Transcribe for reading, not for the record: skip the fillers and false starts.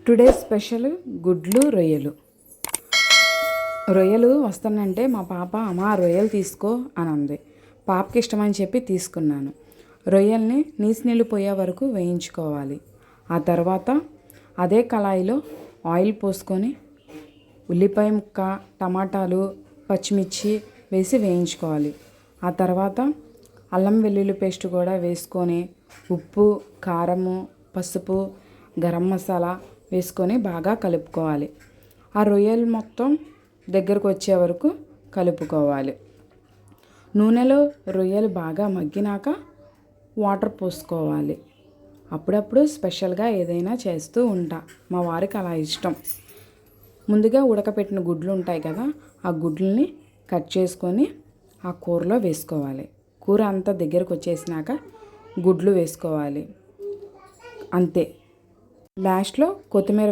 Today special గుడ్లు రొయ్యలు. రొయ్యలు వస్తానంటే మా పాప అమ్మ రొయ్యలు తీసుకో అని అంది. పాపకి ఇష్టమని చెప్పి తీసుకున్నాను. రొయ్యల్ని నీళ్ళు పోయే వరకు వేయించుకోవాలి. ఆ తర్వాత అదే కళాయిలో ఆయిల్ పోసుకొని ఉల్లిపాయ ముక్క, టమాటాలు, పచ్చిమిర్చి వేసి వేయించుకోవాలి. ఆ తర్వాత అల్లం వెల్లుల్లి పేస్ట్ కూడా వేసుకొని ఉప్పు, కారము, పసుపు, గరం మసాలా వేసుకొని బాగా కలుపుకోవాలి. ఆ రొయ్యలు మొత్తం దగ్గరకు వచ్చే వరకు కలుపుకోవాలి. నూనెలో రొయ్యలు బాగా మగ్గినాక వాటర్ పోసుకోవాలి. అప్పుడప్పుడు స్పెషల్గా ఏదైనా చేస్తూ ఉంటా. మా వారికి అలా ఇష్టం. ముందుగా ఉడకపెట్టిన గుడ్లు ఉంటాయి కదా, ఆ గుడ్లని కట్ చేసుకొని ఆ కూరలో వేసుకోవాలి. కూర అంతా దగ్గరకు వచ్చేసినాక గుడ్లు వేసుకోవాలి. అంతే. లాస్ట్లో కొత్తిమీర